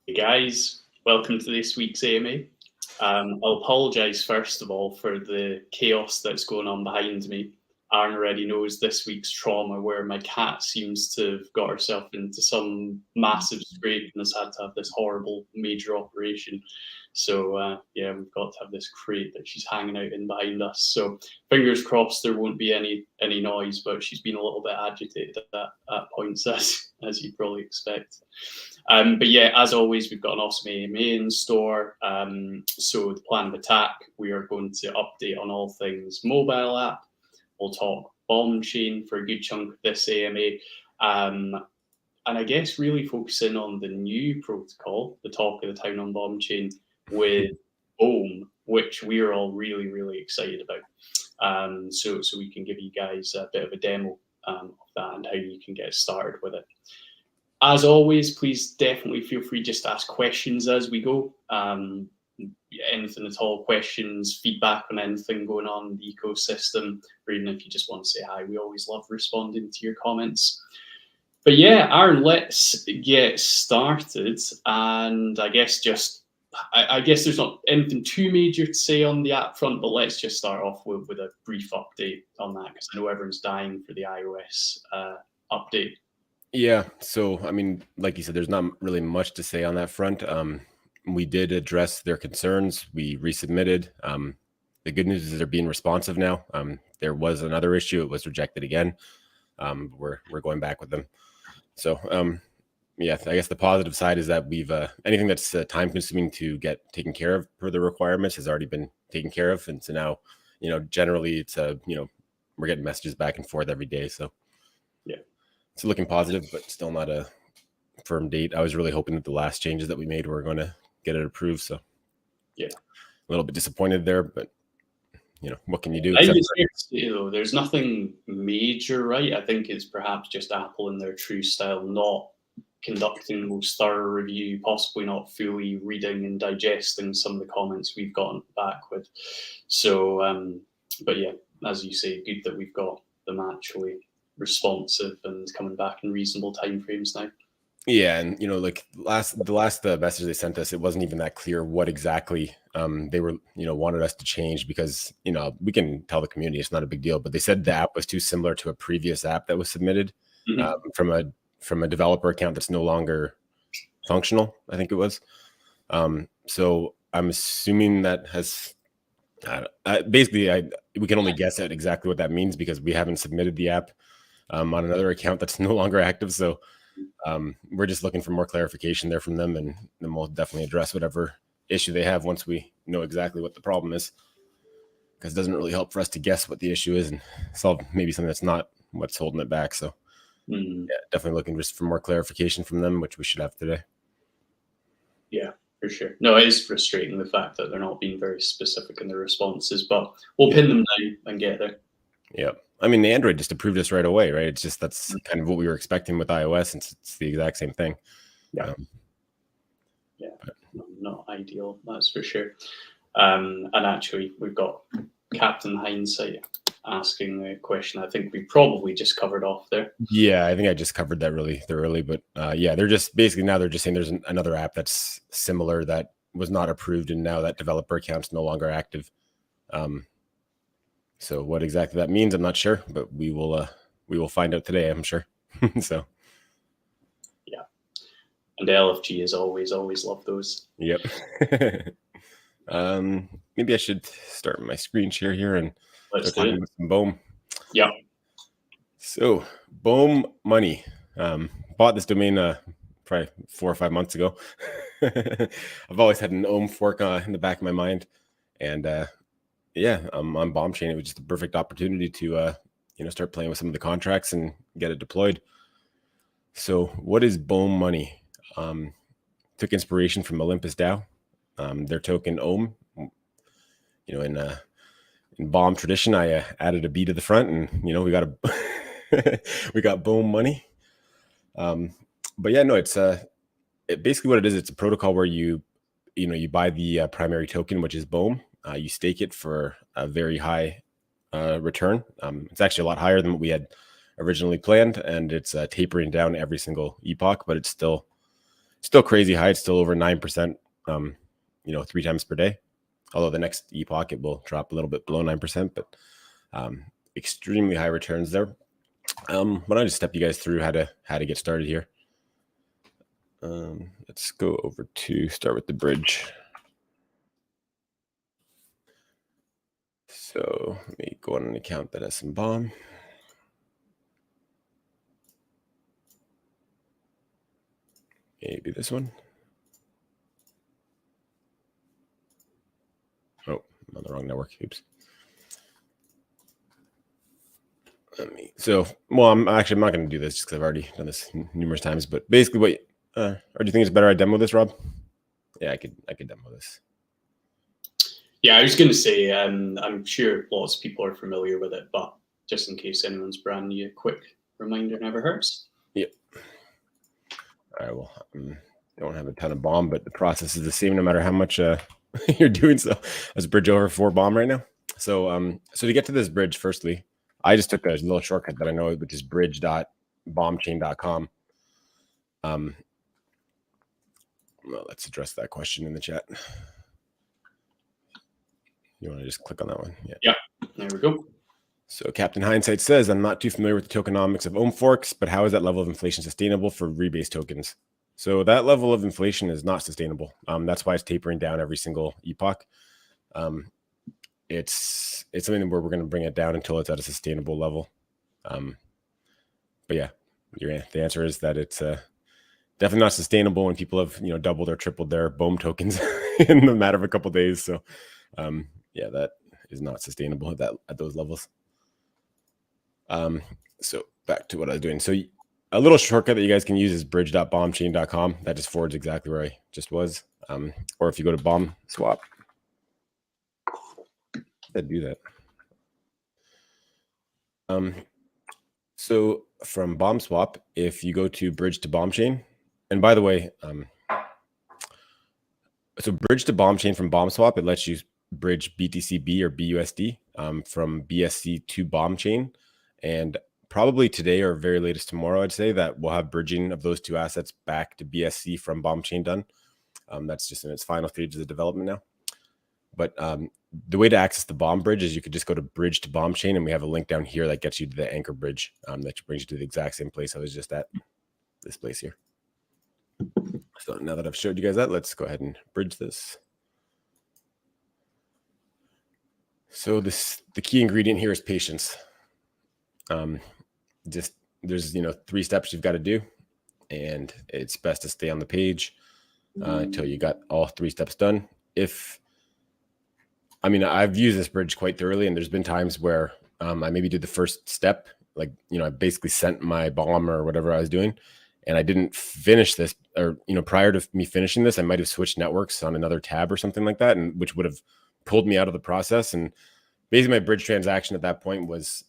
Hey guys, welcome to this week's AMA. I'll apologise first of all for the chaos that's going on behind me. Aaron already knows this week's trauma where my cat seems to have got herself into some massive scrape and has had to have this horrible major operation. So yeah, we've got to have this crate that she's hanging out in behind us. So fingers crossed there won't be any noise, but she's been a little bit agitated at points as you'd probably expect. But yeah, as always, we've got an awesome AMA in store. So the plan of attack, we are going to update on all things mobile app. We'll talk BOHM chain for a good chunk of this AMA. And I guess really focusing on the new protocol, the talk of the town on BOHM chain with BOHM, which we're all really, really excited about. So we can give you guys a bit of a demo of that and how you can get started with it. As always, please definitely feel free just to ask questions as we go. Anything at all, questions, feedback on anything going on in the ecosystem, or even if you just want to say hi, we always love responding to your comments. But yeah, Aaron, let's get started. And I guess there's not anything too major to say on the app front, but let's just start off with a brief update on that, because I know everyone's dying for the iOS update. Yeah, so I mean, like you said, there's not really much to say on that front. We did address their concerns. We resubmitted. The good news is they're being responsive now. There was another issue; it was rejected again. We're going back with them. So yeah, I guess the positive side is that we've anything that's time-consuming to get taken care of per the requirements has already been taken care of, and so now, generally it's we're getting messages back and forth every day. So yeah. It's looking positive, but still not a firm date. I was really hoping that the last changes that we made were going to get it approved. So yeah, a little bit disappointed there, but what can you do? There's nothing major, right? I think it's perhaps just Apple in their true style, not conducting the most thorough review, possibly not fully reading and digesting some of the comments we've gotten back with. So, but yeah, as you say, good that we've got them actually responsive and coming back in reasonable timeframes now. Yeah, and like the last message they sent us, it wasn't even that clear what exactly they were wanted us to change, because we can tell the community it's not a big deal, but they said the app was too similar to a previous app that was submitted from a developer account that's no longer functional, I think it was. So I'm assuming that has basically we can only guess at exactly what that means, because we haven't submitted the app on another account that's no longer active. So we're just looking for more clarification there from them, and then we'll definitely address whatever issue they have once we know exactly what the problem is, because it doesn't really help for us to guess what the issue is and solve maybe something that's not what's holding it back. So yeah, definitely looking just for more clarification from them, which we should have today. Yeah, for sure. No, it is frustrating, the fact that they're not being very specific in their responses, but we'll pin them down and get there. Yeah. I mean, the Android just approved us right away, right? It's just that's kind of what we were expecting with iOS, and it's the exact same thing. Yeah. Not ideal, that's for sure. And actually, we've got Captain Hindsight asking a question I think we probably just covered off there. Yeah, I think I just covered that really thoroughly, but yeah, they're just basically now they're just saying there's another app that's similar that was not approved, and now that developer account's no longer active. So what exactly that means, I'm not sure, but we will find out today, I'm sure. So yeah, and the LFG is always love those. Yep. Maybe I should start my screen share here and let's do it. Some BOHM. Yeah. So BOHM money. Bought this domain probably 4 or 5 months ago. I've always had an OHM fork in the back of my mind, and yeah, on BOHM chain, it was just a perfect opportunity to start playing with some of the contracts and get it deployed. So what is BOHM money? Took inspiration from Olympus DAO, their token OHM. In BOHM tradition, I added a B to the front, and we got we got BOHM money. But yeah, no, it's basically what it is. It's a protocol where you buy the primary token, which is BOHM. You stake it for a very high return. It's actually a lot higher than what we had originally planned, and it's tapering down every single epoch, but it's still still crazy high. It's still over 9%, 3 times per day. Although the next epoch, it will drop a little bit below 9%, but extremely high returns there. Why don't I just step you guys through how to get started here. Let's go over to start with the bridge. So let me go on an account that has some BOHM. Maybe this one. Oh, I'm on the wrong network. Oops. I'm not going to do this just because I've already done this numerous times. But basically, or do you think it's better I demo this, Rob? Yeah, I could demo this. Yeah, I was going to say, I'm sure lots of people are familiar with it, but just in case anyone's brand new, a quick reminder never hurts. Yep. All right. Well, I don't have a ton of BOHM, but the process is the same no matter how much you're doing. So let's bridge over 4 BOHM right now. So to get to this bridge, firstly, I just took a little shortcut that I know, which is bridge.bohmchain.com. Well, let's address that question in the chat. You want to just click on that one? Yeah, there we go. So Captain Hindsight says, I'm not too familiar with the tokenomics of ohm forks, but how is that level of inflation sustainable for rebase tokens? So that level of inflation is not sustainable. That's why it's tapering down every single epoch. It's something where we're going to bring it down until it's at a sustainable level. But yeah, the answer is that it's definitely not sustainable when people have doubled or tripled their BOHM tokens in the matter of a couple of days. So yeah, that is not sustainable at those levels. So back to what I was doing. So a little shortcut that you guys can use is bridge.bohmchain.com. That just forwards exactly where I just was. Or if you go to BOHM swap, do that. So from BOHM swap, if you go to bridge to BOHM chain, and by the way, so bridge to BOHM chain from BOHM swap, it lets you bridge BTCB or BUSD from BSC to BOHM chain. And probably today or very latest tomorrow, I'd say that we'll have bridging of those 2 assets back to BSC from BOHM chain done. That's just in its final stages of development now. But the way to access the BOHM bridge is you could just go to bridge to BOHM chain, and we have a link down here that gets you to the anchor bridge that brings you to the exact same place I was just at, this place here. So now that I've showed you guys that, let's go ahead and bridge this. So the key ingredient here is patience. There's 3 steps you've got to do, and it's best to stay on the page until you got all 3 steps done. I've used this bridge quite thoroughly, and there's been times where I maybe did the first step, like, I basically sent my BOHM or whatever I was doing, and I didn't finish this, or, prior to me finishing this, I might have switched networks on another tab or something like that, and which would have pulled me out of the process. And basically my bridge transaction at that point was,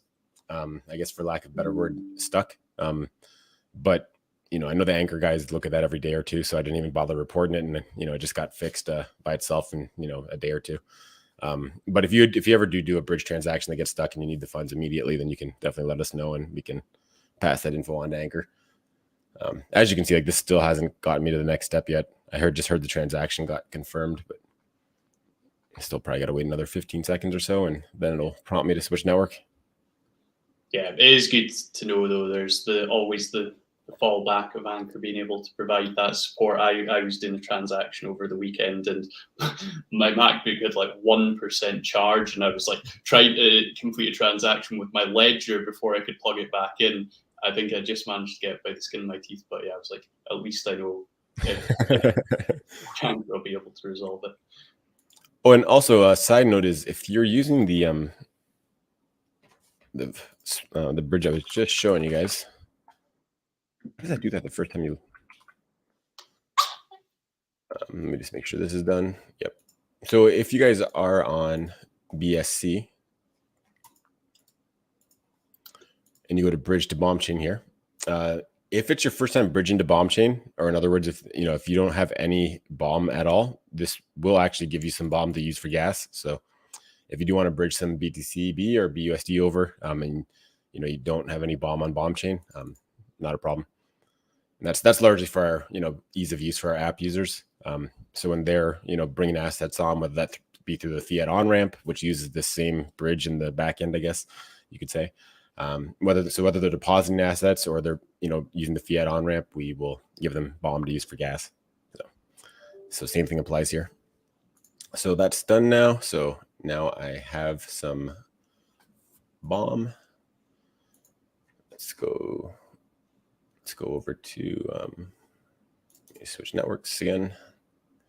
I guess for lack of a better word, stuck. But, I know the anchor guys look at that every day or two, so I didn't even bother reporting it. And, it just got fixed by itself in, a day or two. But if you ever do a bridge transaction that gets stuck and you need the funds immediately, then you can definitely let us know and we can pass that info on to Anchor. As you can see, like, this still hasn't gotten me to the next step yet. I just heard the transaction got confirmed, but I still probably got to wait another 15 seconds or so, and then it'll prompt me to switch network. Yeah, it is good to know, though. There's always the fallback of Anchor being able to provide that support. I was doing a transaction over the weekend, and my MacBook had like 1% charge, and I was like trying to complete a transaction with my Ledger before I could plug it back in. I think I just managed to get it by the skin of my teeth, but yeah, I was like, at least I know if Anchor will be able to resolve it. Oh, and also a side note is, if you're using the bridge I was just showing you guys, how does that do that the first time you? Let me just make sure this is done. Yep. So if you guys are on BSC and you go to bridge to BOHM chain here, if it's your first time bridging to BOHM chain, or in other words, if you don't have any BOHM at all, this will actually give you some BOHM to use for gas. So if you do want to bridge some BTCB or BUSD over, and you don't have any BOHM on BOHM chain, not a problem. That's largely for our, ease of use for our app users. So when they're, bringing assets on, whether that be through the fiat on ramp, which uses the same bridge in the back end, I guess you could say, whether they're depositing assets or they're, using the fiat on ramp, we will give them BOHM to use for gas. So same thing applies here. So that's done now. So now I have some BOHM. Let's go over to switch networks again.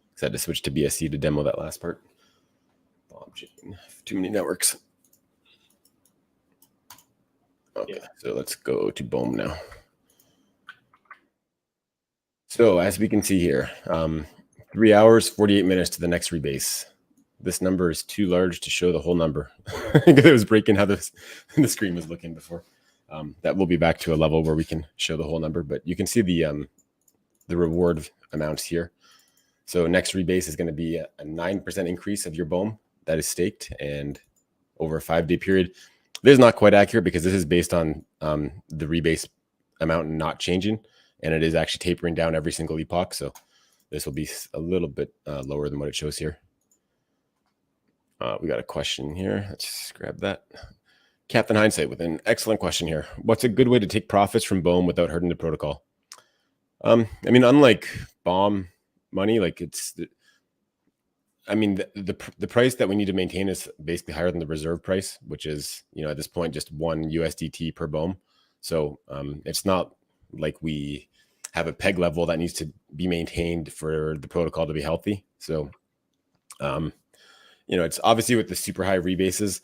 Because I had to switch to BSC to demo that last part. BOHM chain, too many networks. Okay, so let's go to BOHM now. So as we can see here, 3 hours, 48 minutes to the next rebase. This number is too large to show the whole number. It was breaking how the screen was looking before. That will be back to a level where we can show the whole number, but you can see the reward amounts here. So next rebase is going to be a 9% increase of your BOHM that is staked, and over a 5-day period. This is not quite accurate because this is based on the rebase amount not changing, and it is actually tapering down every single epoch. So this will be a little bit lower than what it shows here. We got a question here. Let's grab that. Captain Hindsight with an excellent question here. What's a good way to take profits from BOHM without hurting the protocol? I mean, unlike BOHM money, like the price that we need to maintain is basically higher than the reserve price, which is, at this point, just 1 USDT per BOHM. So it's not like we have a peg level that needs to be maintained for the protocol to be healthy. So, it's obviously with the super high rebases,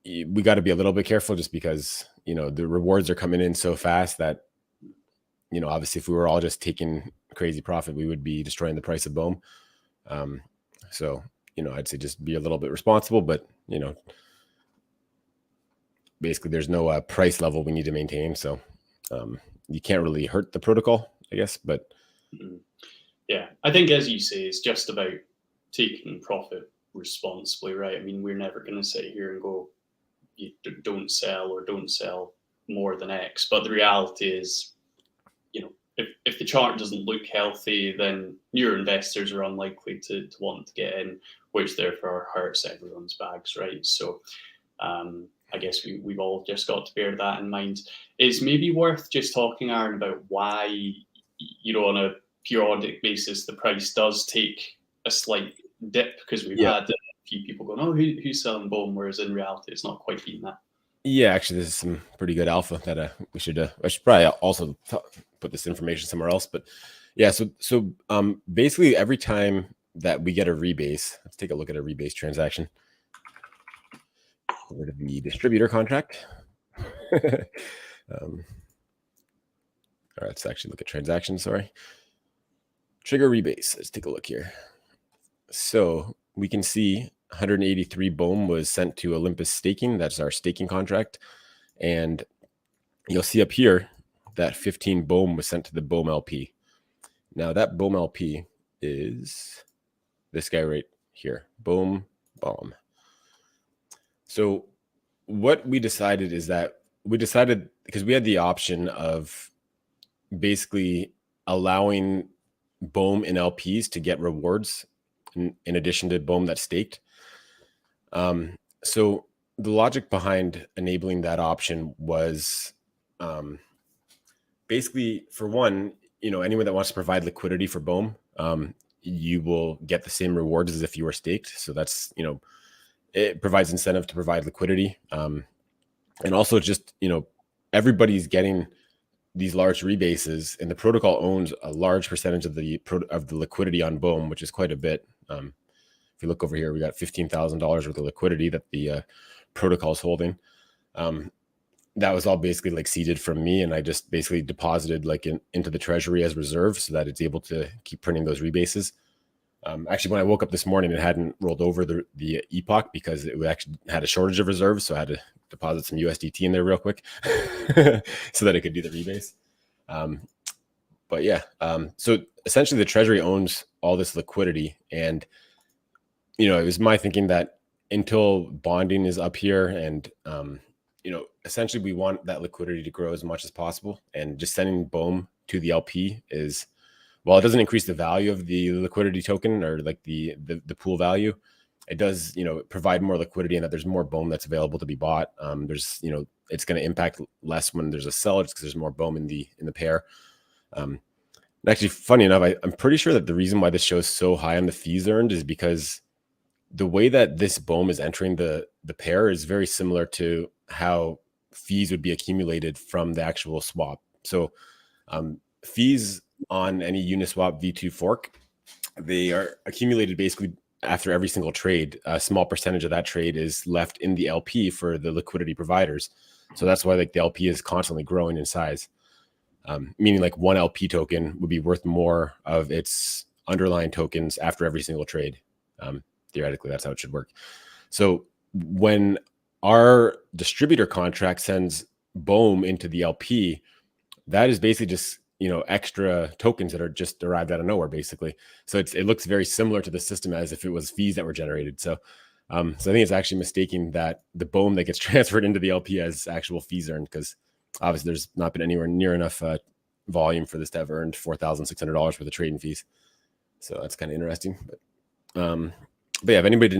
we got to be a little bit careful just because, the rewards are coming in so fast that, obviously if we were all just taking crazy profit, we would be destroying the price of BOHM. So, I'd say just be a little bit responsible, but, basically there's no price level we need to maintain. So you can't really hurt the protocol, I guess, but. Yeah, I think, as you say, it's just about taking profit responsibly, right? I mean, we're never going to sit here and go, you don't sell more than X. But the reality is, if the chart doesn't look healthy, then newer investors are unlikely to want to get in, which therefore hurts everyone's bags, right? So I guess we've all just got to bear that in mind. It's maybe worth just talking, Aaron, about why, on a periodic basis, the price does take a slight dip, because we've had a few people going, oh, who's selling BOHM, whereas in reality, it's not quite been that. Yeah, actually, this is some pretty good alpha that I should probably also put this information somewhere else. But yeah, so basically every time that we get a rebase, let's take a look at a rebase transaction. Over to the distributor contract. All right, let's actually look at transactions. Sorry. Trigger rebase. Let's take a look here. So we can see 183 BOHM was sent to Olympus Staking. That's our staking contract. And you'll see up here that 15 BOHM was sent to the BOHM LP. Now that BOHM LP is this guy right here, BOHM. So what we decided is that because we had the option of basically allowing BOHM and LPs to get rewards in addition to BOHM that's staked. So the logic behind enabling that option was basically, for one, anyone that wants to provide liquidity for BOHM, you will get the same rewards as if you were staked. So that's, it provides incentive to provide liquidity. And also just, everybody's getting these large rebases, and the protocol owns a large percentage of the liquidity on BOHM, which is quite a bit. If you look over here, we got $15,000 worth of liquidity that the protocol is holding. That was all basically like seeded from me, and I just basically deposited like into the treasury as reserve so that it's able to keep printing those rebases. Actually, when I woke up this morning, it hadn't rolled over the epoch because it actually had a shortage of reserves, so I had to deposit some USDT in there real quick so that it could do the rebase. But yeah, so essentially the treasury owns all this liquidity, and it was my thinking that until bonding is up here, and essentially we want that liquidity to grow as much as possible, and just sending BOHM to the LP is, while it doesn't increase the value of the liquidity token or like the pool value, it does, provide more liquidity and that there's more BOHM that's available to be bought. There's, it's going to impact less when there's a sell just because there's more BOHM in the pair. And actually, funny enough, I'm pretty sure that the reason why this shows so high on the fees earned is because the way that this BOHM is entering the pair is very similar to how fees would be accumulated from the actual swap. So fees on any Uniswap V2 fork, they are accumulated basically after every single trade. A small percentage of that trade is left in the LP for the liquidity providers. So that's why like the LP is constantly growing in size, meaning like one LP token would be worth more of its underlying tokens after every single trade. Theoretically, that's how it should work. So when our distributor contract sends BOHM into the LP, that is basically just, extra tokens that are just arrived out of nowhere, basically. So it looks very similar to the system as if it was fees that were generated. So, so I think it's actually mistaking that the BOHM that gets transferred into the LP as actual fees earned, because obviously there's not been anywhere near enough volume for this to have earned $4,600 worth of trading fees. So that's kind of interesting. But yeah, if anybody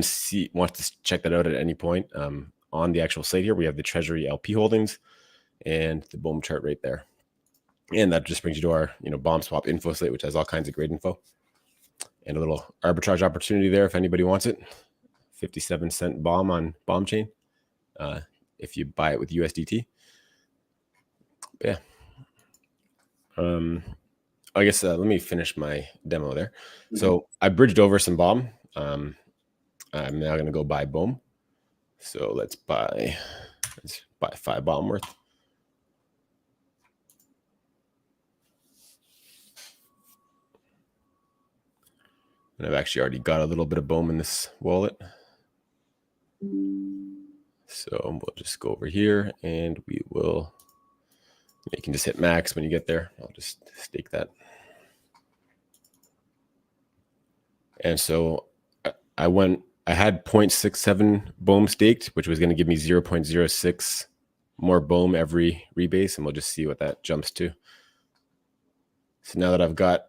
wants to check that out at any point, on the actual site here, we have the Treasury LP holdings and the BOHM chart right there. And that just brings you to our, BOHM swap info site, which has all kinds of great info and a little arbitrage opportunity there if anybody wants it. 57-cent BOHM on BOHM chain if you buy it with USDT. But yeah. I guess let me finish my demo there. Mm-hmm. So I bridged over some BOHM. I'm now going to go buy BOHM. So let's buy 5 BOHM worth. And I've actually already got a little bit of BOHM in this wallet. So we'll just go over here and we will, you can just hit max when you get there. I'll just stake that. And so I had 0.67 BOHM staked, which was going to give me 0.06 more BOHM every rebase. And we'll just see what that jumps to. So now that I've got,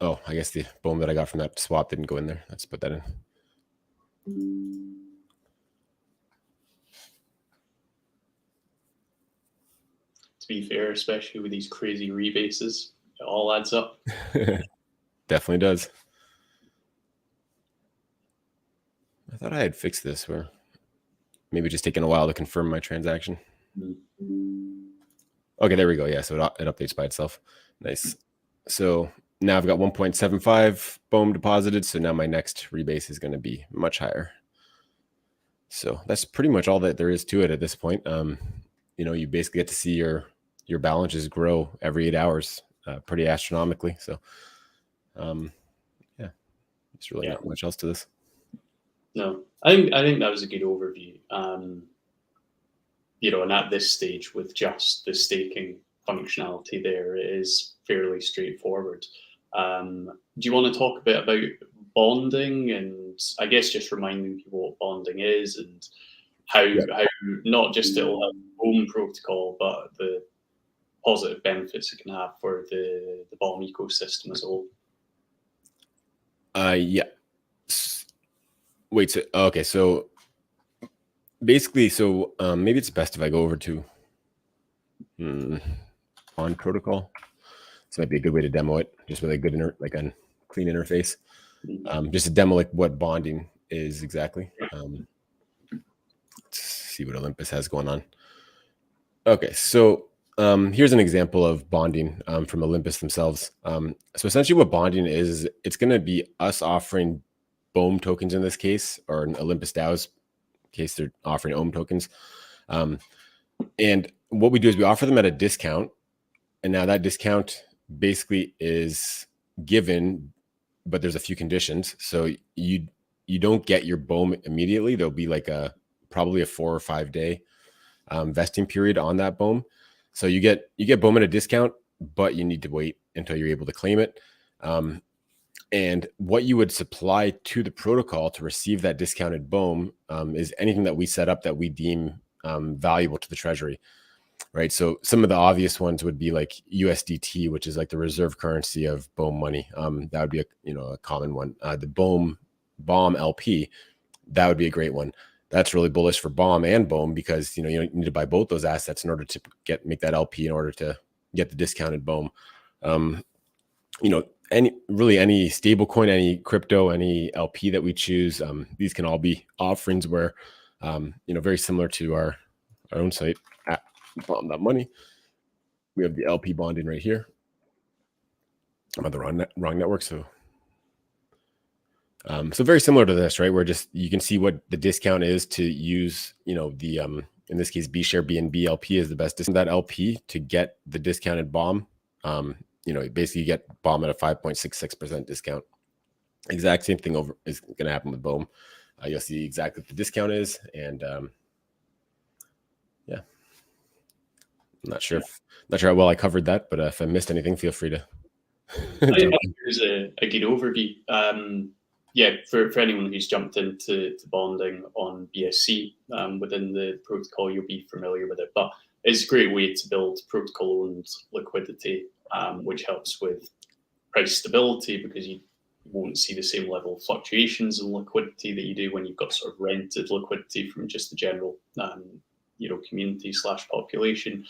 oh, I guess the BOHM that I got from that swap didn't go in there. Let's put that in. To be fair, especially with these crazy rebases, it all adds up. Definitely does. I thought I had fixed this, where maybe just taking a while to confirm my transaction. Okay, there we go. Yeah, so it updates by itself. Nice. So now I've got 1.75 BOHM deposited. So now my next rebase is going to be much higher. So that's pretty much all that there is to it at this point. You basically get to see your balances grow every 8 hours, pretty astronomically. So, yeah, there's really not much else to this. No, I think that was a good overview. And at this stage with just the staking functionality there, it is fairly straightforward. Do you want to talk a bit about bonding, and I guess just reminding people what bonding is and how not just it'll have BOHM protocol, but the positive benefits it can have for the BOHM ecosystem as a whole? Yeah. Wait, so okay, so basically, maybe it's best if I go over to on protocol. This might be a good way to demo it, just with a good a clean interface. Just to demo like what bonding is exactly. Let's see what Olympus has going on. Okay, so here's an example of bonding from Olympus themselves. So essentially what bonding is, it's going to be us offering BOHM tokens in this case, or in Olympus DAO's case, they're offering OHM tokens. And what we do is we offer them at a discount. And now that discount basically is given, but there's a few conditions. So you don't get your BOHM immediately. There'll be like probably a 4 or 5 day vesting period on that BOHM. So you get BOHM at a discount, but you need to wait until you're able to claim it. And what you would supply to the protocol to receive that discounted BOHM is anything that we set up that we deem valuable to the treasury. right? So some of the obvious ones would be like USDT, which is like the reserve currency of BOHM money. That would be a common one. The BOHM LP, that would be a great one. That's really bullish for BOHM and BOHM because you need to buy both those assets in order to make that LP in order to get the discounted BOHM. Any stable coin, any crypto, any LP that we choose, these can all be offerings where very similar to our own site at BOHM.money. We have the LP bonding right here. I'm on the wrong network, so very similar to this, right? Where just you can see what the discount is to use, the in this case, B share BNB LP is the best discount. That LP to get the discounted BOHM. Basically you get BOHM at a 5.66% discount. Exact same thing is going to happen with BOHM. You'll see exactly what the discount is, and yeah. I'm not sure how well I covered that, but if I missed anything, feel free to. I think there's a good overview. For anyone who's jumped into bonding on BSC within the protocol, you'll be familiar with it. But it's a great way to build protocol-owned liquidity, which helps with price stability because you won't see the same level of fluctuations in liquidity that you do when you've got sort of rented liquidity from just the general community/population.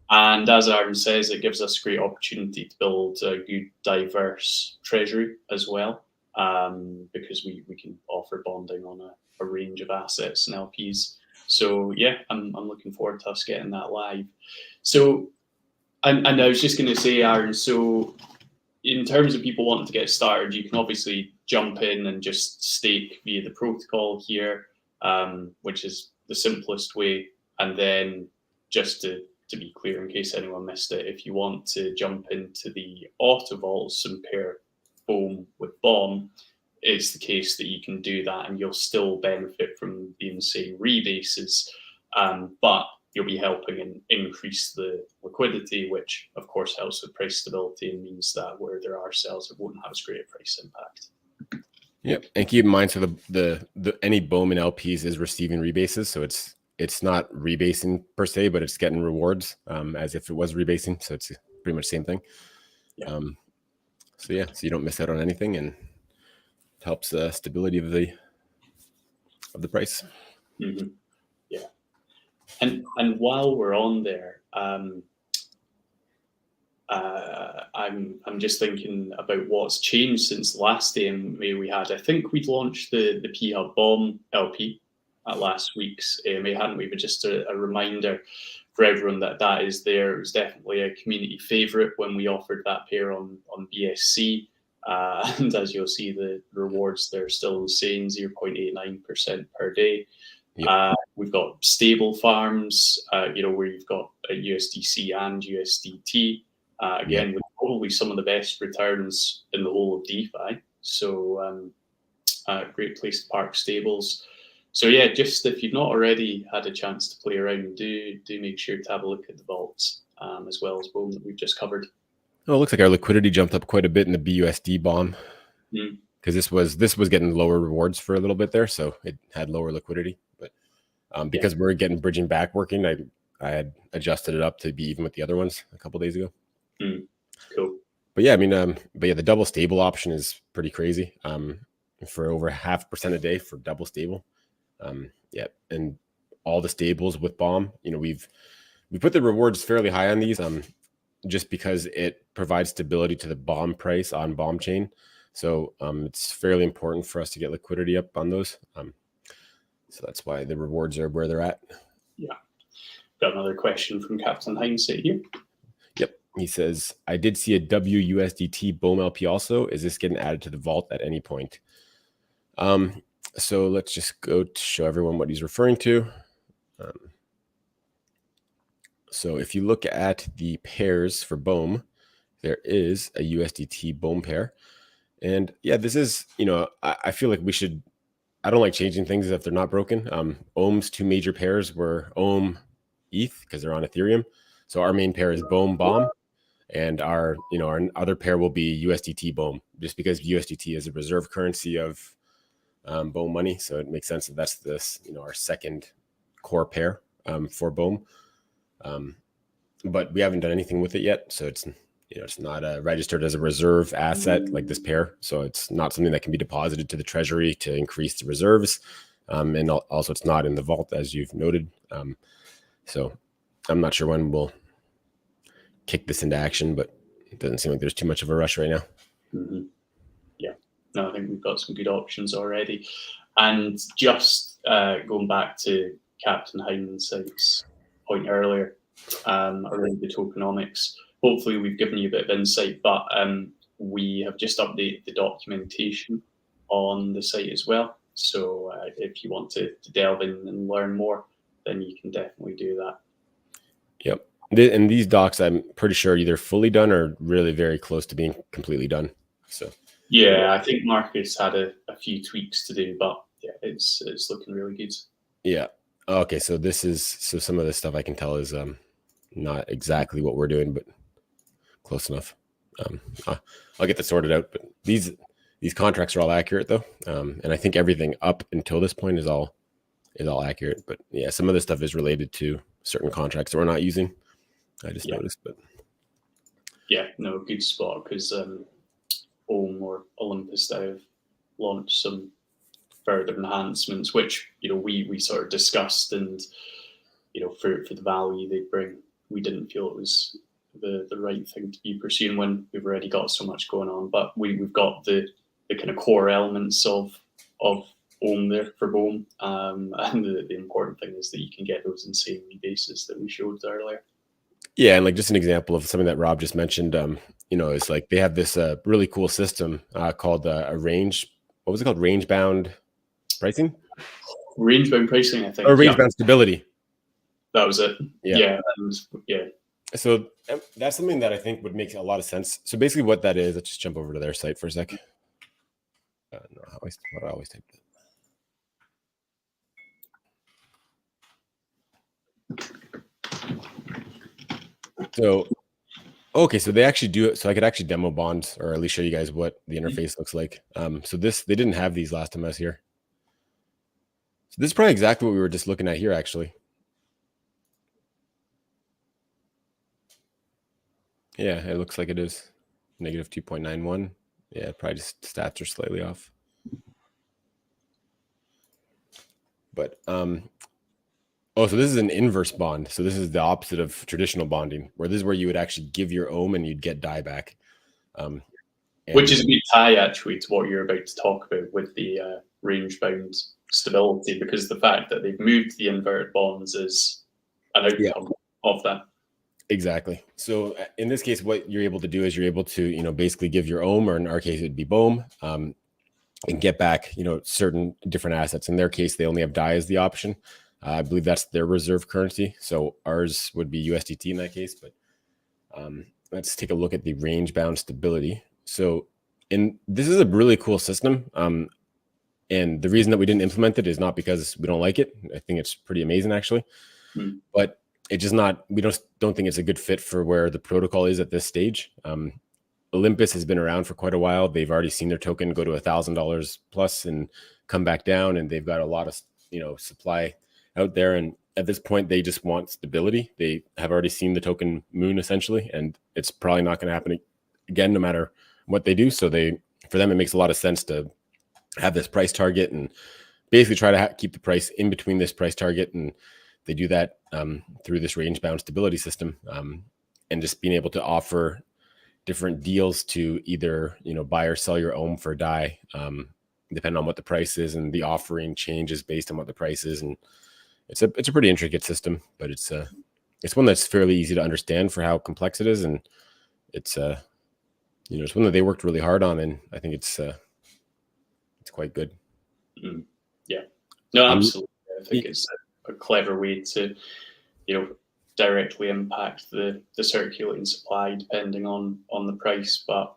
And as Aaron says, it gives us a great opportunity to build a good, diverse treasury as well, because we can offer bonding on a range of assets and LPs. So yeah, I'm looking forward to us getting that live. So, and I was just going to say, Aaron, so in terms of people wanting to get started, you can obviously jump in and just stake via the protocol here, which is the simplest way. And then just to be clear, in case anyone missed it, if you want to jump into the auto vaults and pair BOHM with BOHM, it's the case that you can do that and you'll still benefit from the insane rebases, but you'll be helping and increase the liquidity, which of course helps with price stability and means that where there are sales, it won't have as great a price impact. Yep, and keep in mind, so the any BOHM and LPs is receiving rebases, so it's not rebasing per se, but it's getting rewards as if it was rebasing. So it's pretty much the same thing. Yeah. So you don't miss out on anything, and it helps stability of the price. Mm-hmm. Yeah, and while we're on there, I'm just thinking about what's changed since the last AMA we had. I think we'd launched the PegHub BOHM LP at last week's AMA, hadn't we? But just a reminder for everyone that is there. It was definitely a community favorite when we offered that pair on BSC. And as you'll see, the rewards, they're still insane, 0.89% per day. Yep. We've got stable farms, where you've got a USDC and USDT. Again, with probably some of the best returns in the whole of DeFi. So great place to park stables. So yeah, just if you've not already had a chance to play around, do make sure to have a look at the vaults as well as BOHM that we've just covered. Oh, it looks like our liquidity jumped up quite a bit in the BUSD BOHM because this was getting lower rewards for a little bit there, so it had lower liquidity. But because we're getting bridging back working, I had adjusted it up to be even with the other ones a couple of days ago. Cool. But yeah, the double stable option is pretty crazy. For over 0.5% a day for double stable. And all the stables with BOHM, we put the rewards fairly high on these, just because it provides stability to the BOHM price on BOHM chain. So it's fairly important for us to get liquidity up on those. So that's why the rewards are where they're at. Yeah. Got another question from Captain Hindsight here. Yep. He says, I did see a WUSDT BOHM LP also. Is this getting added to the vault at any point? So let's just go to show everyone what he's referring to. So if you look at the pairs for BOHM, there is a USDT BOHM pair. And yeah, this is, I feel like I don't like changing things if they're not broken. OHM's two major pairs were OHM ETH because they're on Ethereum. So our main pair is BOHM, and our other pair will be USDT BOHM, just because USDT is a reserve currency of BOHM money, so it makes sense that that's our second core pair for BOHM. but we haven't done anything with it yet. So it's, it's not registered as a reserve asset like this pair. So it's not something that can be deposited to the treasury to increase the reserves. And also it's not in the vault, as you've noted. So I'm not sure when we'll kick this into action, but it doesn't seem like there's too much of a rush right now. Mm-hmm. Yeah, no, I think we've got some good options already. And just going back to Captain Hindsight's point earlier around the tokenomics, hopefully we've given you a bit of insight, but we have just updated the documentation on the site as well. So if you want to delve in and learn more, then you can definitely do that. Yep. And these docs, I'm pretty sure either fully done or really very close to being completely done. So yeah, I think Marcus had a few tweaks to do, but yeah, it's looking really good. Yeah. Okay. So some of this stuff I can tell is not exactly what we're doing, but close enough. I'll get that sorted out. But these contracts are all accurate though, and I think everything up until this point is all accurate. But yeah, some of this stuff is related to certain contracts that we're not using. I just noticed, but yeah, no, good spot because BOHM or Olympus have launched some further enhancements, which we sort of discussed, and for the value they bring, we didn't feel it was the right thing to be pursuing when we've already got so much going on. But we've got the kind of core elements of BOHM there for BOHM, and the important thing is that you can get those insane rebases that we showed earlier. Yeah, and like just an example of something that Rob just mentioned, it's like they have this really cool system called a range. What was it called? Range bound pricing. Range bound pricing, I think. Or range bound stability. That was it. Yeah. So that's something that I think would make a lot of sense. So basically, what that is, let's just jump over to their site for a sec. No, I always type it. So, okay, so they actually do it. So I could actually demo bonds, or at least show you guys what the interface looks like. So they didn't have these last time I was here. So this is probably exactly what we were just looking at here, actually. Yeah, it looks like it is negative 2.91. Yeah, probably just stats are slightly off. But oh, so this is an inverse bond. So this is the opposite of traditional bonding, where this is where you would actually give your ohm and you'd get DAI back. Which is a good tie actually to what you're about to talk about with the range bound stability, because the fact that they've moved the inverted bonds is an outcome of that. Exactly. So in this case, what you're able to do is you're able to, basically give your ohm, or in our case, it'd be BOHM, and get back, certain different assets. In their case, they only have DAI as the option. I believe that's their reserve currency. So ours would be USDT in that case. But let's take a look at the range bound stability. So this is a really cool system. And the reason that we didn't implement it is not because we don't like it. I think it's pretty amazing, actually. But it's just not, we don't think it's a good fit for where the protocol is at this stage. Olympus has been around for quite a while. They've already seen their token go to $1,000 plus and come back down, and they've got a lot of supply out there. And at this point, they just want stability. They have already seen the token moon essentially, and it's probably not going to happen again, no matter what they do. So for them, it makes a lot of sense to have this price target and basically try to keep the price in between this price target. And they do that through this range bound stability system, and just being able to offer different deals to either buy or sell your ohm for DAI, depending on what the price is, and the offering changes based on what the price is. And it's a pretty intricate system, but it's one that's fairly easy to understand for how complex it is, and it's it's one that they worked really hard on, and I think it's quite good. Yeah, no, absolutely. I think it's a clever way to directly impact the circulating supply depending on the price. But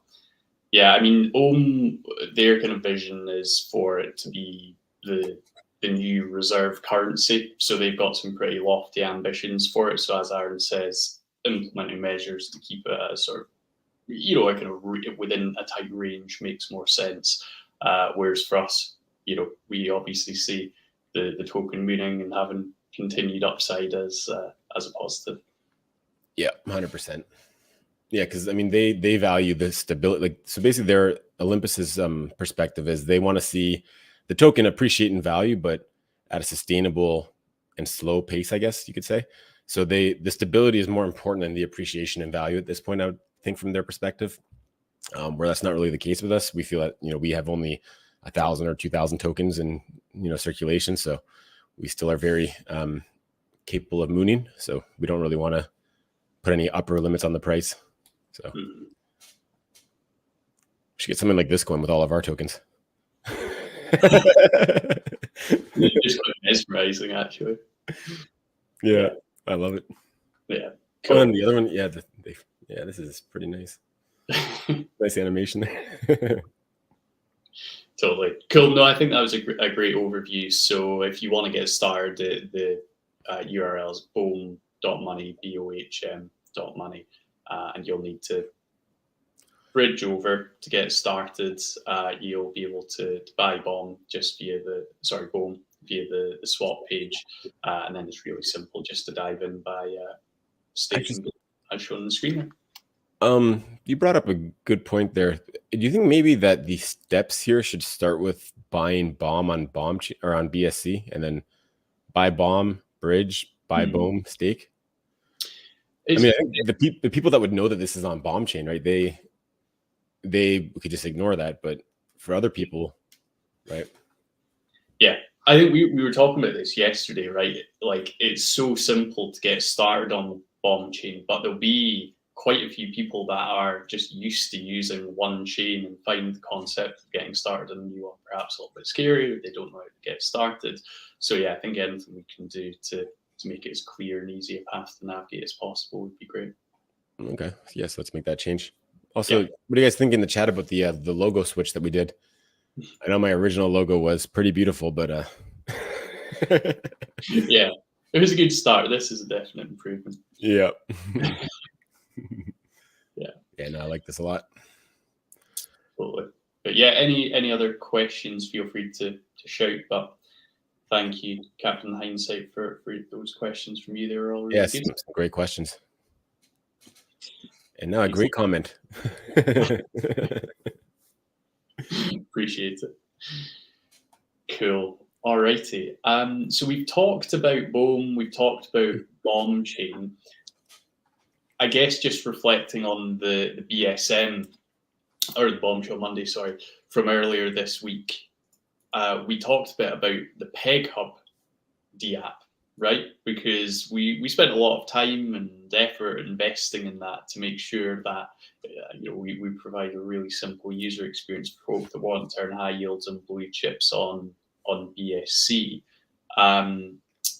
yeah, I mean, their kind of vision is for it to be the new reserve currency. So they've got some pretty lofty ambitions for it. So as Aaron says, implementing measures to keep it at a sort of, kind of within a tight range makes more sense. Whereas for us, we obviously see the token mooning and having continued upside as a positive. Yeah, 100%. Yeah, because I mean they value the stability. Like, so basically, their Olympus's perspective is they want to see the token appreciate in value, but at a sustainable and slow pace, I guess you could say. So the stability is more important than the appreciation in value at this point, I would think, from their perspective. Where that's not really the case with us. We feel that we have only 1,000 or 2,000 tokens in circulation, so we still are very capable of mooning. So we don't really want to put any upper limits on the price. So we should get something like this going with all of our tokens. It's quite mesmerizing, actually. Yeah, I love it. Yeah, cool. And the other one, yeah, this is pretty nice. Nice animation there. Totally cool. No, I think that was a great overview. So if you want to get started, the URL is BOHM.money, BOHM.money, and you'll need to bridge over to get started. You'll be able to buy BOHM just via BOHM via the swap page, and then it's really simple just to dive in by staking as shown on the screen there. You brought up a good point there. Do you think maybe that the steps here should start with buying BOHM on BOHM or on BSC, and then buy BOHM, bridge, buy BOHM, stake? I mean, I think the people that would know that this is on BOHM chain, right? They could just ignore that, but for other people, right? Yeah, I think we were talking about this yesterday, right? Like, it's so simple to get started on BOHM chain, but there'll be quite a few people that are just used to using one chain and find the concept of getting started on a new one perhaps a little bit scary, or they don't know how to get started. So yeah, I think anything we can do to make it as clear and easy a path to navigate as possible would be great. Okay, yes, let's make that change. Also, what do you guys think in the chat about the logo switch that we did? I know my original logo was pretty beautiful, but yeah, it was a good start. This is a definite improvement. Yeah. Yeah, no, I like this a lot. Totally. But yeah, any other questions, feel free to shout. But thank you, Captain Hindsight, for those questions from you. They were all really good. Some great questions. And now a great comment. Appreciate it. Cool. Alrighty. So we've talked about BOHM, we've talked about BOHM chain. I guess just reflecting on the BSM, or the Bombshell Monday, sorry, from earlier this week, we talked a bit about the PegHub dApp, right? Because we spent a lot of time and effort investing in that to make sure that we provide a really simple user experience for folk that want to earn high yields and blue chips on BSC.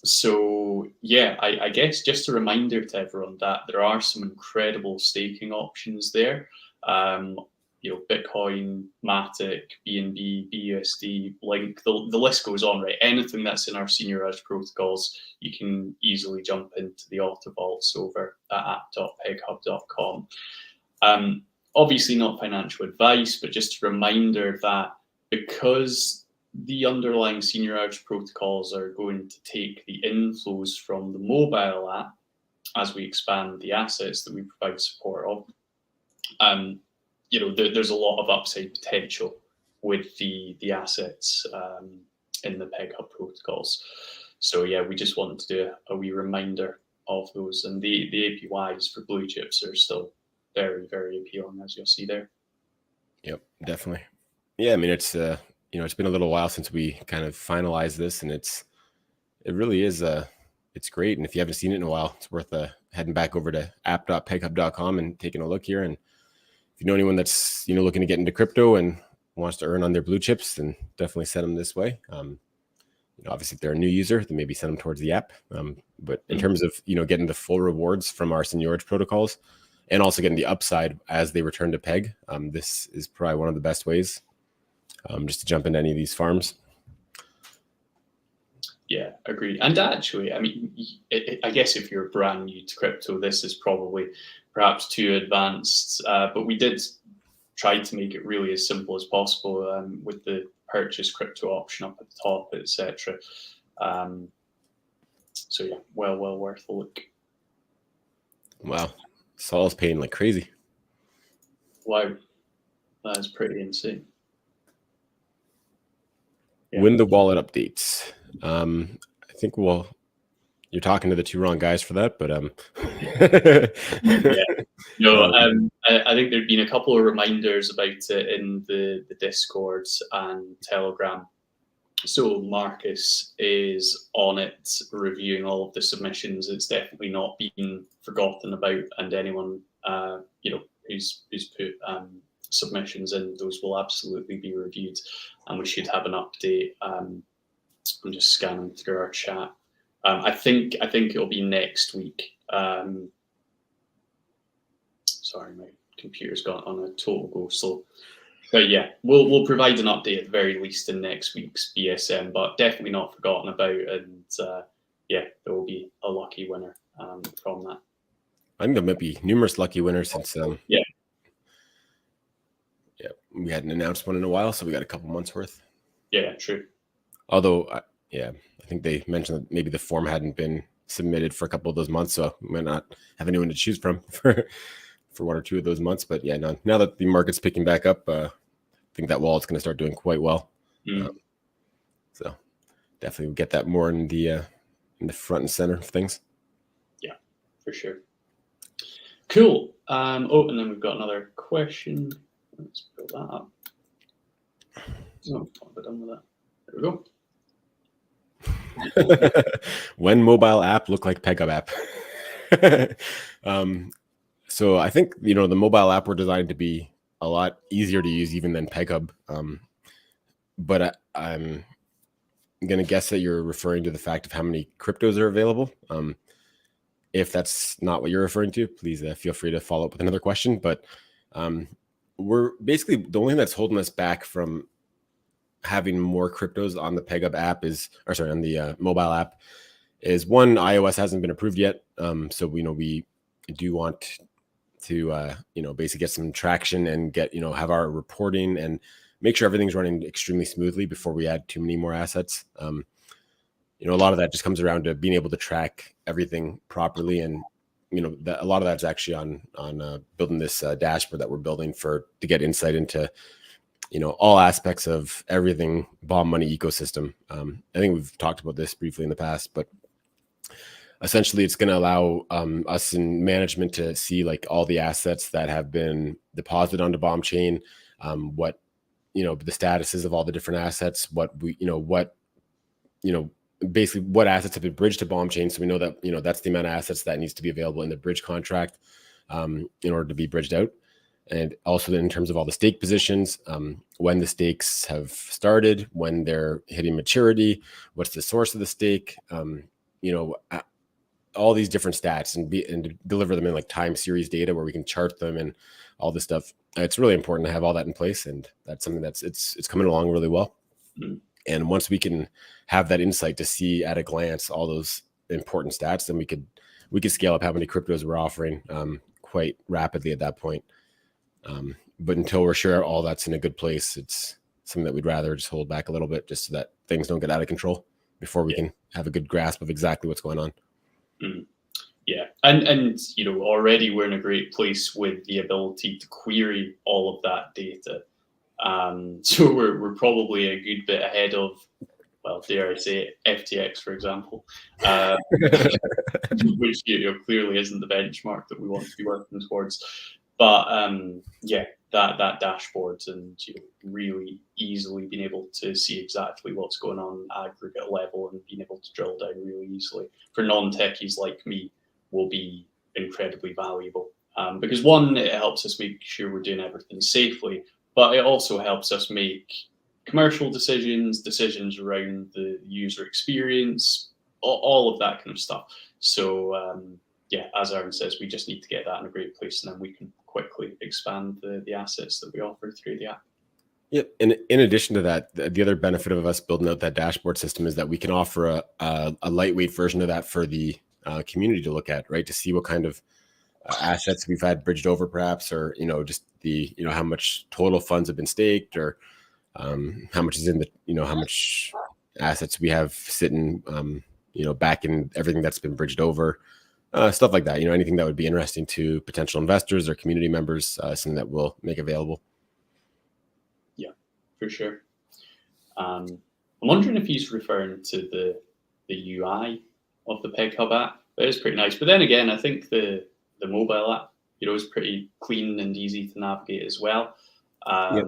So yeah, I guess just a reminder to everyone that there are some incredible staking options there. Bitcoin, Matic, BNB, BUSD, Link, the list goes on, right? Anything that's in our seniorized protocols, you can easily jump into the auto vaults over at app.peghub.com. Obviously not financial advice, but just a reminder that because the underlying seniorized protocols are going to take the inflows from the mobile app as we expand the assets that we provide support of, there's a lot of upside potential with the assets in the PegHub protocols. So yeah, we just wanted to do a wee reminder of those, and the APYs for blue chips are still very, very appealing, as you'll see there. Yep, definitely. Yeah, I mean, it's it's been a little while since we kind of finalized this, and it really is it's great. And if you haven't seen it in a while, it's worth heading back over to app.peghub.com and taking a look here. And if you know anyone that's looking to get into crypto and wants to earn on their blue chips, then definitely send them this way. Obviously, if they're a new user, then maybe send them towards the app. But in terms of getting the full rewards from our seniorage protocols, and also getting the upside as they return to Peg, this is probably one of the best ways just to jump into any of these farms. Yeah, agreed. And actually, I mean, I guess if you're brand new to crypto, this is probably perhaps too advanced. But we did try to make it really as simple as possible with the purchase crypto option up at the top, etc. So yeah, well worth a look. Wow. Saul's paying like crazy. Wow, that is pretty insane. Yeah. When the wallet updates. I think you're talking to the two wrong guys for that, but Yeah. No, I think there'd been a couple of reminders about it in the Discords and Telegram. So Marcus is on it, reviewing all of the submissions. It's definitely not been forgotten about, and anyone who's put submissions in, those will absolutely be reviewed, and we should have an update. I'm just scanning through our chat. I think it'll be next week. Sorry, my computer's gone on a total go slow. But yeah, we'll provide an update at the very least in next week's BSM, but definitely not forgotten about. And yeah, there will be a lucky winner from that. I think there might be numerous lucky winners since yeah, we hadn't announced one in a while, so we got a couple months worth. Yeah, true. Although, I think they mentioned that maybe the form hadn't been submitted for a couple of those months, so we might not have anyone to choose from for one or two of those months. But yeah, now that the market's picking back up, I think that wallet's going to start doing quite well. So definitely get that more in the front and center of things. Yeah, for sure. Cool. And then we've got another question. Let's pull that up. Oh, what have I done with that? There we go. When mobile app look like PegHub app? So I think the mobile app were designed to be a lot easier to use even than PegHub. But I'm going to guess that you're referring to the fact of how many cryptos are available. If that's not what you're referring to, please feel free to follow up with another question. But we're basically, the only thing that's holding us back from having more cryptos on the PegHub app on the mobile app is, one, iOS hasn't been approved yet. So we do want to basically get some traction and have our reporting and make sure everything's running extremely smoothly before we add too many more assets. A lot of that just comes around to being able to track everything properly, and a lot of that's actually on building this dashboard that we're building to get insight into all aspects of everything BOHM money ecosystem. I think we've talked about this briefly in the past, but essentially it's going to allow us in management to see like all the assets that have been deposited onto BOHM chain, what the statuses of all the different assets, basically what assets have been bridged to BOHM chain. So we know that, that's the amount of assets that needs to be available in the bridge contract in order to be bridged out. And also in terms of all the stake positions, when the stakes have started, when they're hitting maturity, what's the source of the stake, all these different stats, and deliver them in like time series data where we can chart them and all this stuff. It's really important to have all that in place, and that's something it's coming along really well. Mm-hmm. And once we can have that insight to see at a glance all those important stats, then we could scale up how many cryptos we're offering quite rapidly at that point. But until we're sure all that's in a good place, it's something that we'd rather just hold back a little bit, just so that things don't get out of control before we can have a good grasp of exactly what's going on. Mm-hmm. Yeah, and already we're in a great place with the ability to query all of that data. So we're probably a good bit ahead of, well, dare I say it, FTX, for example, which clearly isn't the benchmark that we want to be working towards. But that dashboard and really easily being able to see exactly what's going on at aggregate level and being able to drill down really easily for non-techies like me will be incredibly valuable. Because one, it helps us make sure we're doing everything safely, but it also helps us make commercial decisions around the user experience, all of that kind of stuff. So as Aaron says, we just need to get that in a great place, and then we can quickly expand the assets that we offer through the app. Yeah, and in addition to that, the other benefit of us building out that dashboard system is that we can offer a lightweight version of that for the community to look at, right? To see what kind of assets we've had bridged over, perhaps, or just the how much total funds have been staked, or how much is in the how much assets we have sitting back in everything that's been bridged over. stuff like that. Anything that would be interesting to potential investors or community members, something that we'll make available. Yeah, for sure. I'm wondering if he's referring to the UI of the PegHub app. It is pretty nice, but then again, I think the mobile app, is pretty clean and easy to navigate as well. Yep.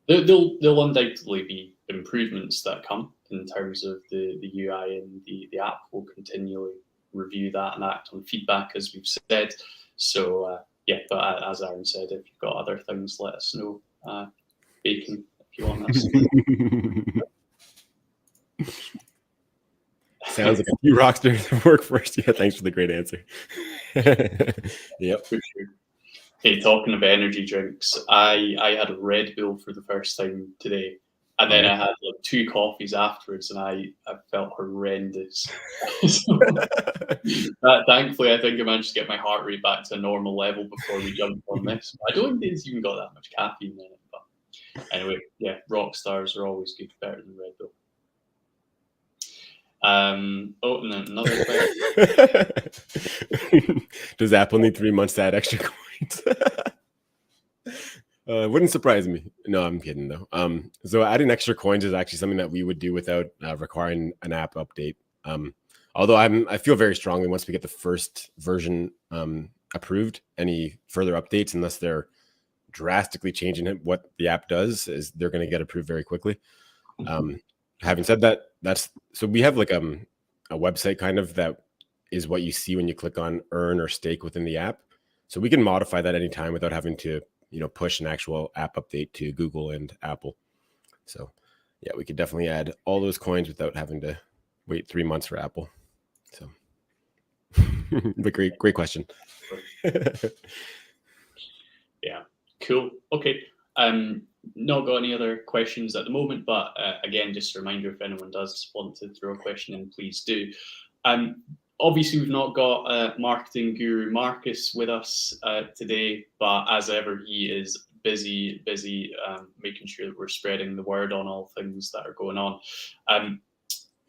There'll undoubtedly be improvements that come in terms of the UI and the app. We'll continually review that and act on feedback, as we've said. So yeah, but as Aaron said, if you've got other things, let us know. Bacon, if you want us. Sounds like a few rockstars work first. Yeah, thanks for the great answer. Yep. For sure. Hey, talking of energy drinks, I had a Red Bull for the first time today, and then I had like 2 coffees afterwards, and I felt horrendous. Thankfully, I think I managed to get my heart rate back to a normal level before we jumped on this. I don't think it's even got that much caffeine in it, but anyway, yeah, rock stars are always good, better than Red Bull. And then another question. Does Apple need 3 months to add extra coins? Wouldn't surprise me. No, I'm kidding though. So adding extra coins is actually something that we would do without requiring an app update. Although I feel very strongly once we get the first version approved, any further updates, unless they're drastically changing what the app does, is they're going to get approved very quickly. Having said that, so we have like a website kind of that is what you see when you click on earn or stake within the app. So we can modify that anytime without having to, push an actual app update to Google and Apple. So yeah, we could definitely add all those coins without having to wait 3 months for Apple. So, but great question. Yeah, cool. Okay. Not got any other questions at the moment, but again, just a reminder, if anyone does want to throw a question in, please do. Obviously, we've not got marketing guru Marcus with us today, but as ever, he is busy making sure that we're spreading the word on all things that are going on.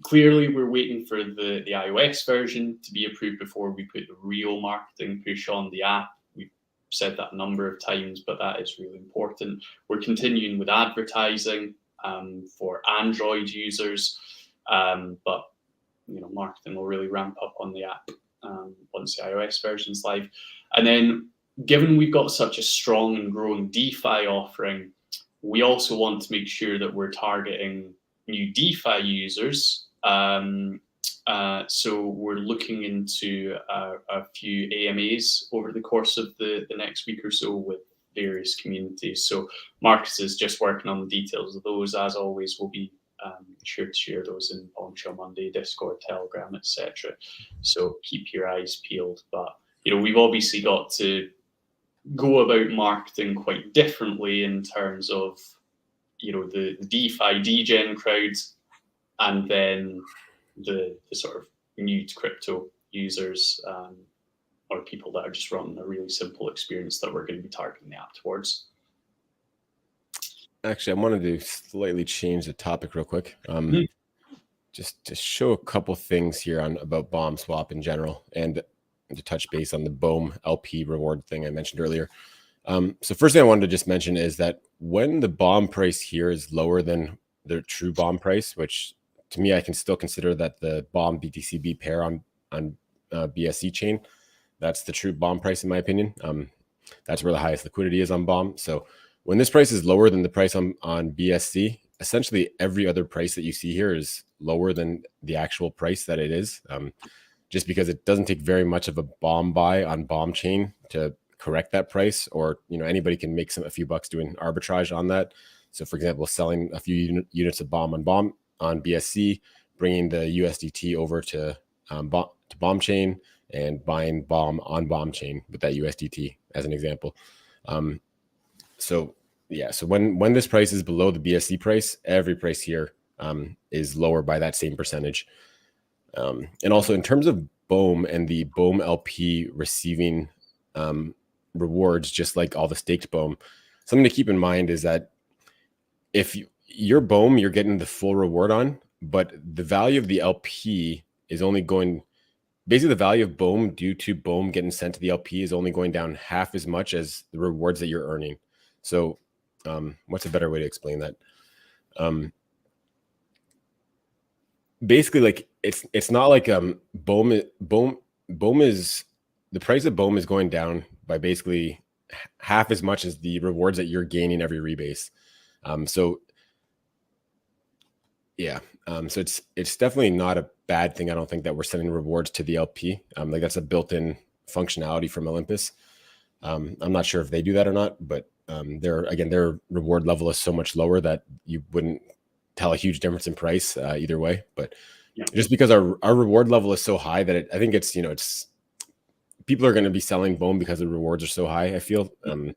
Clearly, we're waiting for the iOS version to be approved before we put the real marketing push on the app. Said that a number of times, but that is really important. We're continuing with advertising for Android users, but marketing will really ramp up on the app once the iOS version's live. And then, given we've got such a strong and growing DeFi offering, we also want to make sure that we're targeting new DeFi users. So we're looking into a few AMAs over the course of the next week or so with various communities. So Marcus is just working on the details of those. As always, we'll be sure to share those in Bombshell Monday, Discord, Telegram, etc. So keep your eyes peeled. But we've obviously got to go about marketing quite differently in terms of the DeFi degen crowds, and then the sort of new to crypto users or people that are just running a really simple experience that we're going to be targeting the app towards. Actually, I wanted to slightly change the topic real quick. Just to show a couple things here about BOHM swap in general, and to touch base on the BOHM LP reward thing I mentioned earlier. So first thing I wanted to just mention is that when the BOHM price here is lower than the true BOHM price, which to me, I can still consider that the BOHM BTCB pair on BSC chain, that's the true BOHM price in my opinion. That's where the highest liquidity is on BOHM. So when this price is lower than the price on BSC, essentially every other price that you see here is lower than the actual price that it is, just because it doesn't take very much of a BOHM buy on BOHM chain to correct that price, or anybody can make a few bucks doing arbitrage on that. So for example, selling a few units of BOHM on BSC, bringing the USDT over to BOHM chain, and buying BOHM on BOHM chain with that USDT as an example. So yeah, so when this price is below the BSC price, every price here is lower by that same percentage. And also in terms of BOHM and the BOHM LP receiving rewards, just like all the staked BOHM, something to keep in mind is that if your BOHM, you're getting the full reward on, but the value of the LP is only going basically the value of BOHM due to BOHM getting sent to the LP is only going down half as much as the rewards that you're earning. So what's a better way to explain that? Basically, like it's not like BOHM is the price of BOHM is going down by basically half as much as the rewards that you're gaining every rebase. So yeah, so it's definitely not a bad thing. I don't think that we're sending rewards to the LP. Like that's a built-in functionality from Olympus. I'm not sure if they do that or not, but their reward level is so much lower that you wouldn't tell a huge difference in price either way. But Yeah. just because our reward level is so high that I think it's people are going to be selling BOHM because the rewards are so high. I feel. And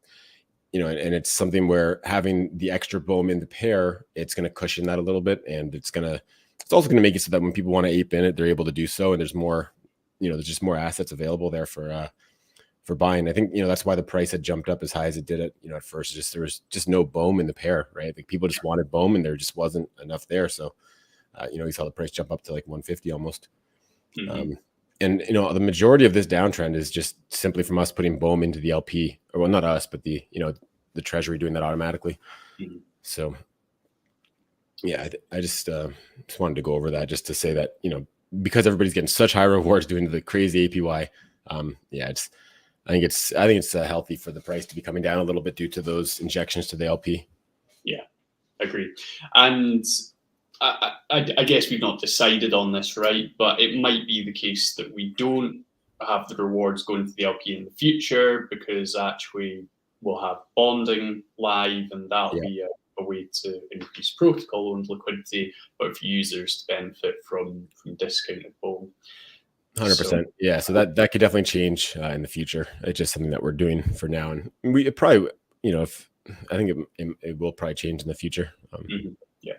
it's something where having the extra BOHM in the pair, it's going to cushion that a little bit, and it's also going to make it so that when people want to ape in it, they're able to do so, and there's more, there's just more assets available there for buying. I think that's why the price had jumped up as high as it did at first. Just there was just no BOHM in the pair, right? Like people just wanted BOHM, and there just wasn't enough there. So you saw the price jump up to like 150 almost. Mm-hmm. And the majority of this downtrend is just simply from us putting BOHM into the LP, or well, not us, but the treasury doing that automatically. Mm-hmm. So yeah, I just wanted to go over that just to say that because everybody's getting such high rewards doing the crazy APY. I think it's healthy for the price to be coming down a little bit due to those injections to the LP. Yeah, agreed. And I guess we've not decided on this, right? But it might be the case that we don't have the rewards going to the LP in the future because actually we'll have bonding live, and that'll be a way to increase protocol owned liquidity, but for users to benefit from discounted BOHM. 100%. Yeah, so that could definitely change in the future. It's just something that we're doing for now, and it probably, I think it will probably change in the future. Yeah.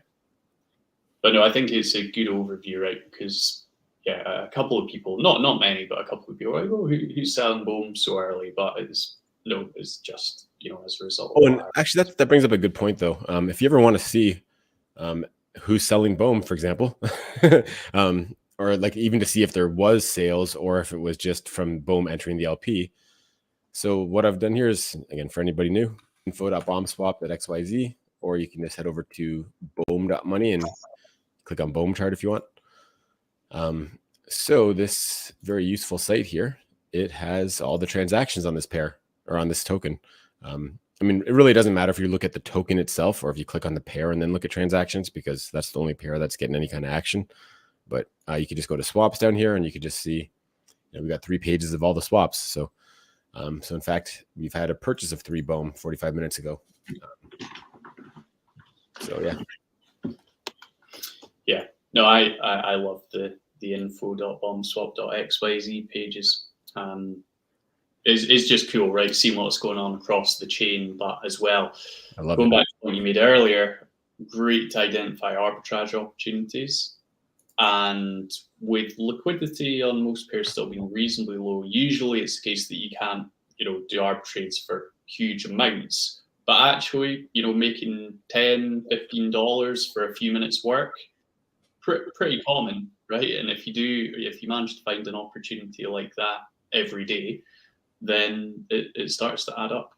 But no, I think it's a good overview, right? Because a couple of people, not many, but a couple of people are like, oh, who's selling BOHM so early? But it's just as a result. Oh, and actually, that brings up a good point, though. If you ever want to see who's selling BOHM, for example, or like even to see if there was sales or if it was just from BOHM entering the LP. So what I've done here is, again, for anybody new, info.bombswap.xyz, or you can just head over to bohm.money and click on BOHM chart if you want. So this very useful site here, it has all the transactions on this pair or on this token. I mean, it really doesn't matter if you look at the token itself or if you click on the pair and then look at transactions, because that's the only pair that's getting any kind of action. But you could just go to swaps down here and you could just see, we got 3 pages of all the swaps. So in fact, we've had a purchase of 3 BOHM 45 minutes ago. So yeah. Yeah, no, I love the info.bombswap.xyz pages. It's just cool, right? Seeing what's going on across the chain, but as well, going back to what you made earlier, great to identify arbitrage opportunities. And with liquidity on most pairs still being reasonably low, usually it's the case that you can't, do arbitrage for huge amounts. But actually, making $10, $15 for a few minutes work, pretty common, right? And if you manage to find an opportunity like that every day, then it starts to add up.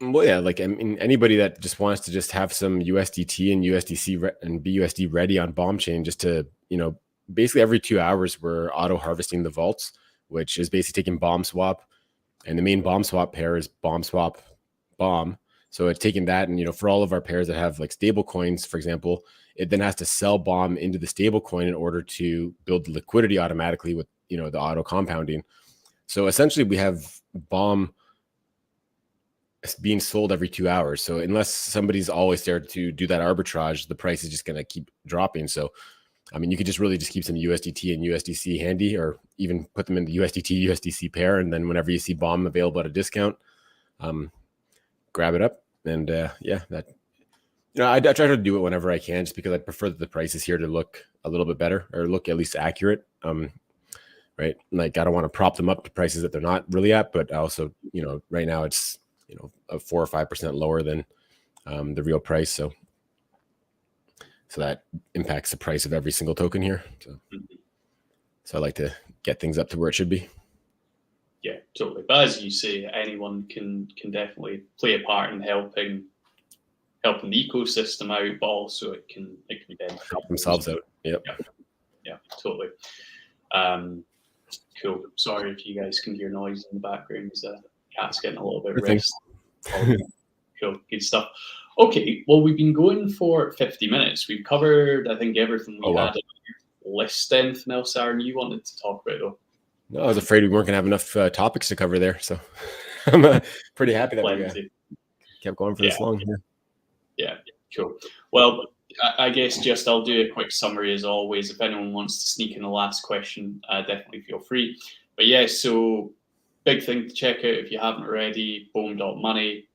Well, yeah, like I mean, anybody that just wants to just have some USDT and USDC and BUSD ready on BOHM chain, just to, basically every 2 hours we're auto harvesting the vaults, which is basically taking BOHM swap, and the main BOHM swap pair is BOHM swap BOHM. So it's taking that, and for all of our pairs that have like stable coins, for example, it then has to sell BOHM into the stable coin in order to build the liquidity automatically with the auto compounding. So essentially we have BOHM being sold every 2 hours. So unless somebody's always there to do that arbitrage, the price is just going to keep dropping. So I mean, you could just keep some USDT and USDC handy, or even put them in the USDT USDC pair, and then whenever you see BOHM available at a discount, grab it up. And that I try to do it whenever I can, just because I prefer that the prices here to look a little bit better, or look at least accurate. Right, like I don't want to prop them up to prices that they're not really at, but also right now it's a 4 or 5% lower than the real price, so that impacts the price of every single token here. So So I like to get things up to where it should be. Yeah, totally. But as you say, anyone can definitely play a part in helping the ecosystem out, but also it can be beneficial. Help themselves out. Yep. Yeah, totally. Cool. Sorry if you guys can hear noise in the background. Cat's getting a little bit restless. Cool, good stuff. Okay, well, we've been going for 50 minutes. We've covered, I think, everything we had on the list. Anything else, Aaron, you wanted to talk about, though? No, I was afraid we weren't going to have enough topics to cover there. So I'm pretty happy that we kept going for this long. Yeah, cool. Well, I guess just I'll do a quick summary as always. If anyone wants to sneak in the last question, definitely feel free. But yeah, so big thing to check out if you haven't already, BOHM.money.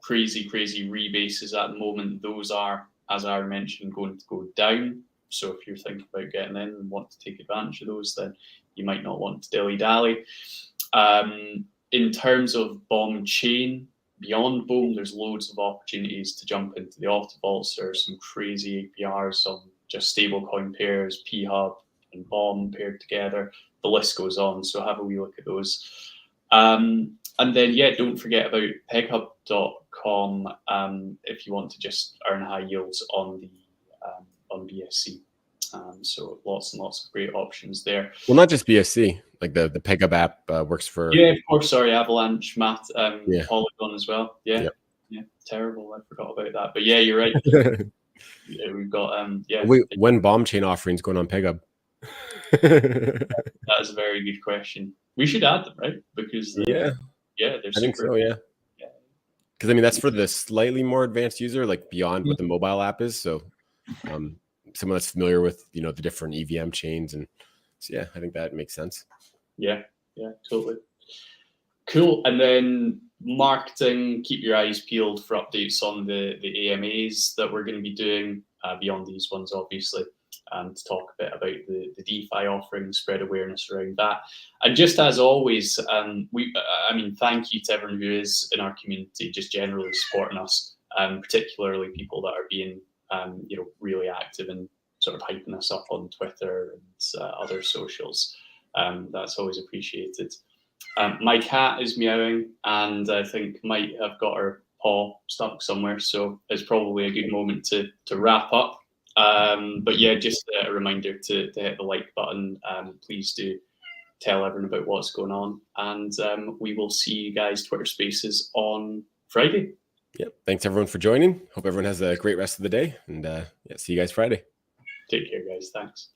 Crazy rebases at the moment. Those are, as I mentioned, going to go down. So if you're thinking about getting in and want to take advantage of those, then you might not want to dilly-dally. In terms of BOHM chain, beyond BOHM, there's loads of opportunities to jump into the Autovaults. There's some crazy APRs on just stablecoin pairs, PegHub and BOHM paired together. The list goes on, so have a wee look at those. And then, yeah, don't forget about PegHub.com if you want to just earn high yields on the on BSC. So lots and lots of great options there. Well, not just BSC, like the PegHub app works for. Yeah, of course. Sorry, Avalanche, Math, Polygon as well. Yeah, terrible. I forgot about that. But yeah, you're right. We've got Wait, when BOHM chain offerings going on PegHub? That is a very good question. We should add them, right? Because they're I think so. Yeah. Because I mean that's for the slightly more advanced user, like beyond what the mobile app is. So, someone that's familiar with the different EVM chains, and so yeah, I think that makes sense. Yeah, totally. Cool. And then marketing, keep your eyes peeled for updates on the AMAs that we're going to be doing beyond these ones, obviously. To talk a bit about the DeFi offering, spread awareness around that. And just as always, thank you to everyone who is in our community, just generally supporting us, particularly people that are being, really active and sort of hyping us up on Twitter and other socials. That's always appreciated. My cat is meowing and I think might have got her paw stuck somewhere, so it's probably a good moment to wrap up. But yeah, just a reminder to hit the like button. Please do tell everyone about what's going on, and we will see you guys Twitter Spaces on Friday. Yep. Thanks everyone for joining. Hope everyone has a great rest of the day, and see you guys Friday. Take care, guys. Thanks.